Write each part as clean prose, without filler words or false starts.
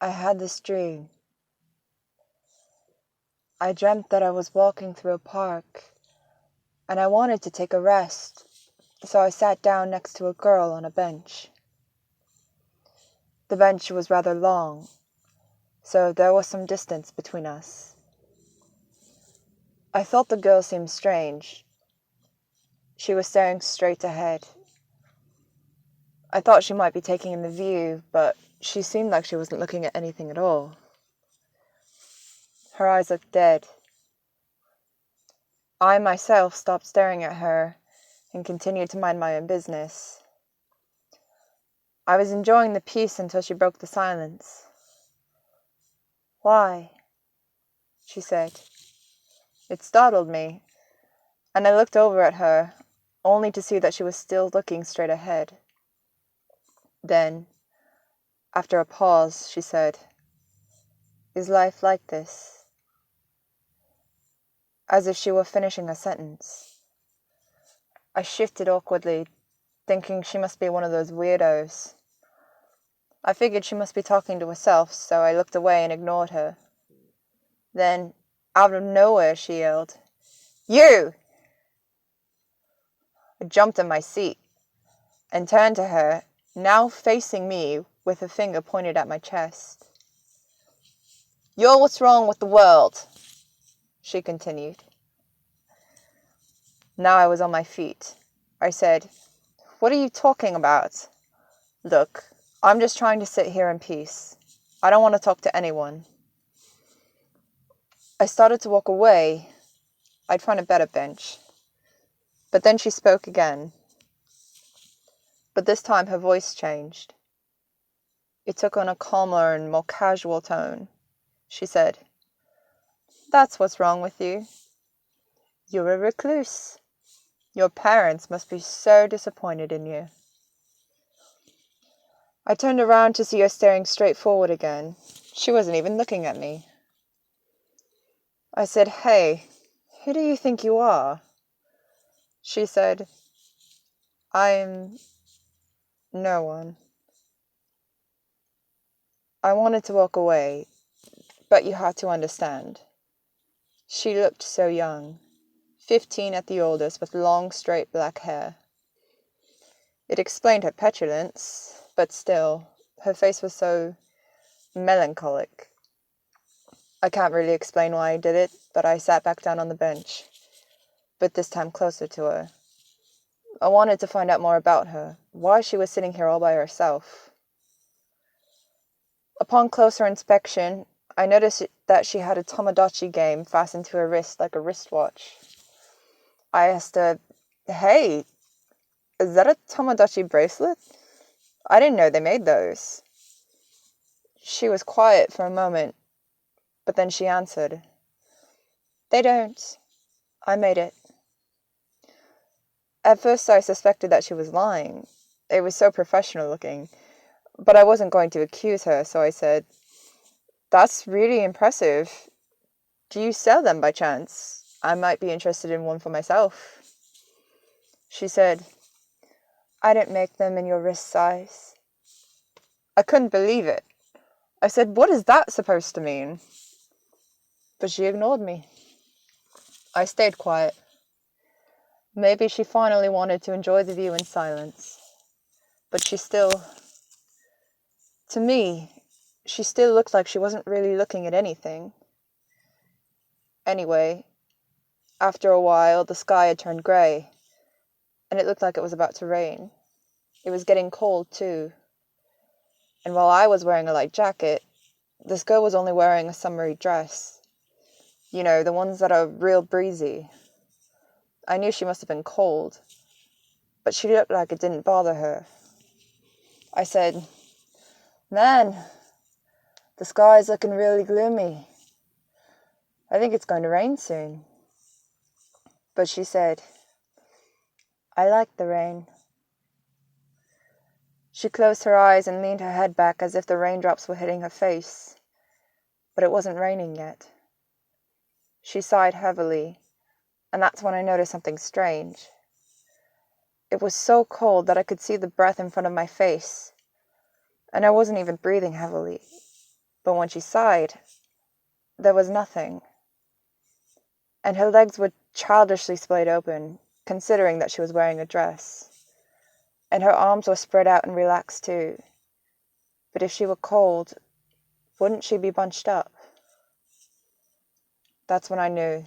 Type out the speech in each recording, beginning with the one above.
I had this dream. I dreamt that I was walking through a park, and I wanted to take a rest, so I sat down next to a girl on a bench. The bench was rather long, so there was some distance between us. I thought the girl seemed strange. She was staring straight ahead. I thought she might be taking in the view, but she seemed like she wasn't looking at anything at all. Her eyes looked dead. I myself stopped staring at her and continued to mind my own business. I was enjoying the peace until she broke the silence. "Why?" she said. It startled me, and I looked over at her, only to see that she was still looking straight ahead. Then, after a pause, she said, "Is life like this?" As if she were finishing a sentence. I shifted awkwardly, thinking she must be one of those weirdos. I figured she must be talking to herself, so I looked away and ignored her. Then, out of nowhere, she yelled, "You!" I jumped in my seat and turned to her, now facing me with a finger pointed at my chest. "You're what's wrong with the world," she continued. Now I was on my feet. I said, "What are you talking about? Look, I'm just trying to sit here in peace. I don't want to talk to anyone." I started to walk away. I'd find a better bench. But then she spoke again. But this time her voice changed. It took on a calmer and more casual tone. She said, "That's what's wrong with you. You're a recluse. Your parents must be so disappointed in you." I turned around to see her staring straight forward again. She wasn't even looking at me. I said, "Hey, who do you think you are?" She said, "I'm no one." I wanted to walk away, but you had to understand. She looked so young, 15 at the oldest, with long, straight black hair. It explained her petulance, but still, her face was so melancholic. I can't really explain why I did it, but I sat back down on the bench, but this time closer to her. I wanted to find out more about her, why she was sitting here all by herself. Upon closer inspection, I noticed that she had a Tamagotchi game fastened to her wrist like a wristwatch. I asked her, "Hey, is that a Tamagotchi bracelet? I didn't know they made those." She was quiet for a moment, but then she answered, "They don't. I made it." At first I suspected that she was lying. It was so professional looking, but I wasn't going to accuse her, so I said, "That's really impressive. Do you sell them by chance? I might be interested in one for myself." She said, "I don't make them in your wrist size." I couldn't believe it. I said, "What is that supposed to mean?" But she ignored me. I stayed quiet. Maybe she finally wanted to enjoy the view in silence. But to me, she still looked like she wasn't really looking at anything. Anyway, after a while, the sky had turned grey, and it looked like it was about to rain. It was getting cold, too. And while I was wearing a light jacket, this girl was only wearing a summery dress. You know, the ones that are real breezy. I knew she must have been cold, but she looked like it didn't bother her. I said, "Man, the sky's looking really gloomy. I think it's going to rain soon." But she said, "I like the rain." She closed her eyes and leaned her head back as if the raindrops were hitting her face. But it wasn't raining yet. She sighed heavily, and that's when I noticed something strange. It was so cold that I could see the breath in front of my face, and I wasn't even breathing heavily. But when she sighed, there was nothing. And her legs were childishly splayed open, considering that she was wearing a dress. And her arms were spread out and relaxed too. But if she were cold, wouldn't she be bunched up? That's when I knew.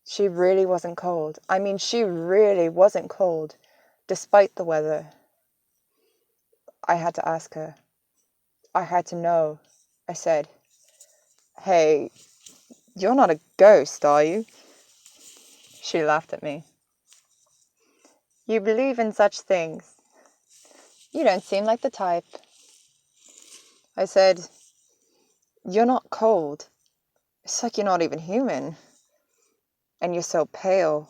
She really wasn't cold. I mean, she really wasn't cold, despite the weather. I had to ask her. I had to know. I said, "Hey, you're not a ghost, are you?" She laughed at me. "You believe in such things. You don't seem like the type." I said, "You're not cold. It's like you're not even human. And you're so pale."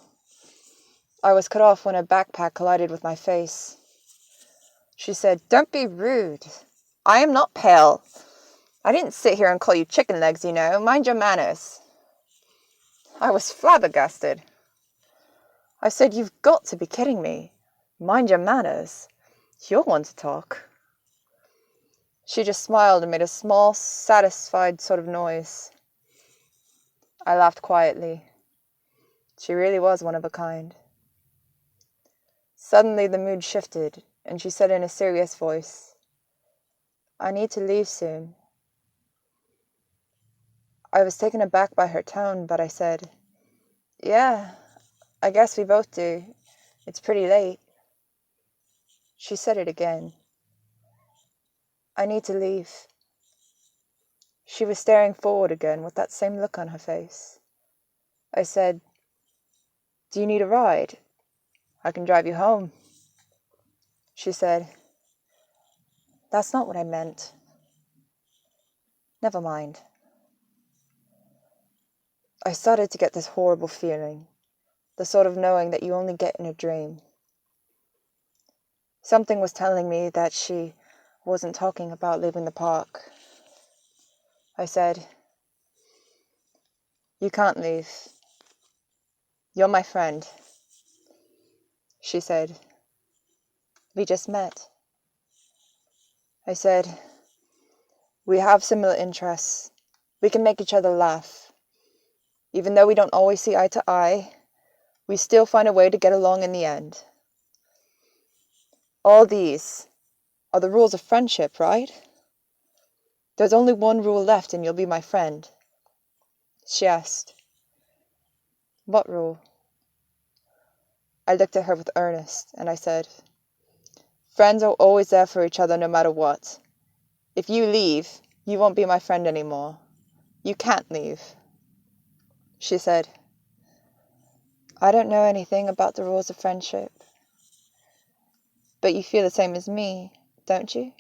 I was cut off when a backpack collided with my face. She said, "Don't be rude. I am not pale. I didn't sit here and call you chicken legs, you know. Mind your manners." I was flabbergasted. I said, "You've got to be kidding me. Mind your manners. You're one to talk." She just smiled and made a small, satisfied sort of noise. I laughed quietly. She really was one of a kind. Suddenly the mood shifted, and she said in a serious voice, "I need to leave soon." I was taken aback by her tone, but I said, "Yeah, I guess we both do. It's pretty late." She said it again. "I need to leave." She was staring forward again with that same look on her face. I said, "Do you need a ride? I can drive you home." She said, "That's not what I meant." Never mind. I started to get this horrible feeling, the sort of knowing that you only get in a dream. Something was telling me that she wasn't talking about leaving the park. I said, "You can't leave. You're my friend." She said, "We just met." I said, "We have similar interests. We can make each other laugh. Even though we don't always see eye to eye, we still find a way to get along in the end. All these are the rules of friendship, right? There's only one rule left and you'll be my friend." She asked, "What rule?" I looked at her with earnest, and I said, "Friends are always there for each other no matter what. If you leave, you won't be my friend anymore. You can't leave." She said, "I don't know anything about the rules of friendship. But you feel the same as me, don't you?"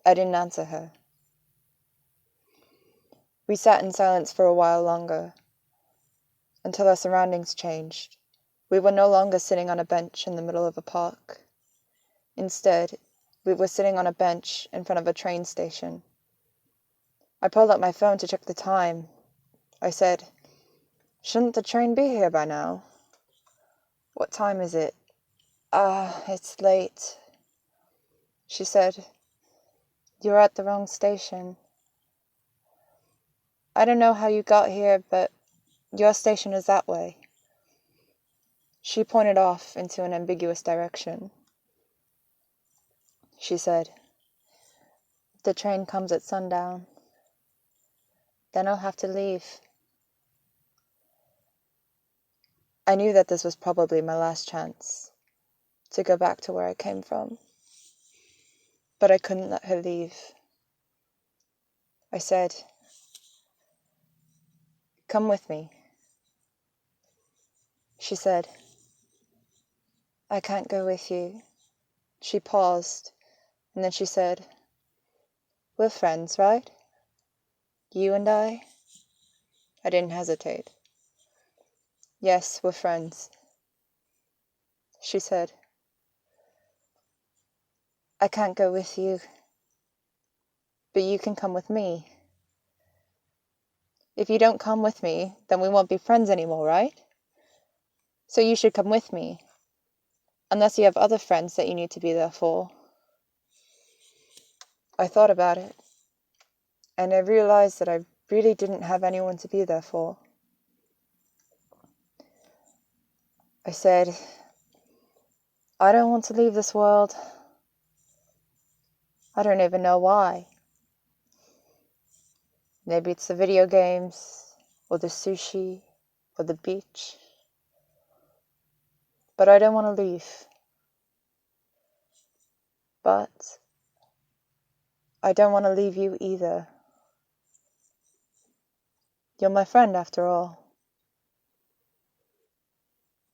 I didn't answer her. We sat in silence for a while longer, until our surroundings changed. We were no longer sitting on a bench in the middle of a park. Instead, we were sitting on a bench in front of a train station. I pulled out my phone to check the time. I said, "Shouldn't the train be here by now?" "What time is it?" It's late." She said, "You're at the wrong station." "I don't know how you got here, but your station is that way." She pointed off into an ambiguous direction. She said, "The train comes at sundown. Then I'll have to leave." I knew that this was probably my last chance to go back to where I came from, but I couldn't let her leave. I said, "Come with me." She said, "I can't go with you." She paused, and then she said, "We're friends, right? You and I?" I didn't hesitate. "Yes, we're friends." She said, "I can't go with you, but you can come with me. If you don't come with me, then we won't be friends anymore, right? So you should come with me, unless you have other friends that you need to be there for." I thought about it, and I realized that I really didn't have anyone to be there for. I said, I don't want to leave this world. I don't even know why. Maybe it's the video games, or the sushi, or the beach. But I don't want to leave. But I don't want to leave you either. You're my friend after all.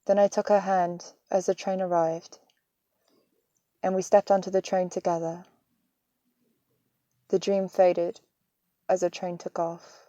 Then I took her hand as the train arrived, and we stepped onto the train together. The dream faded as the train took off.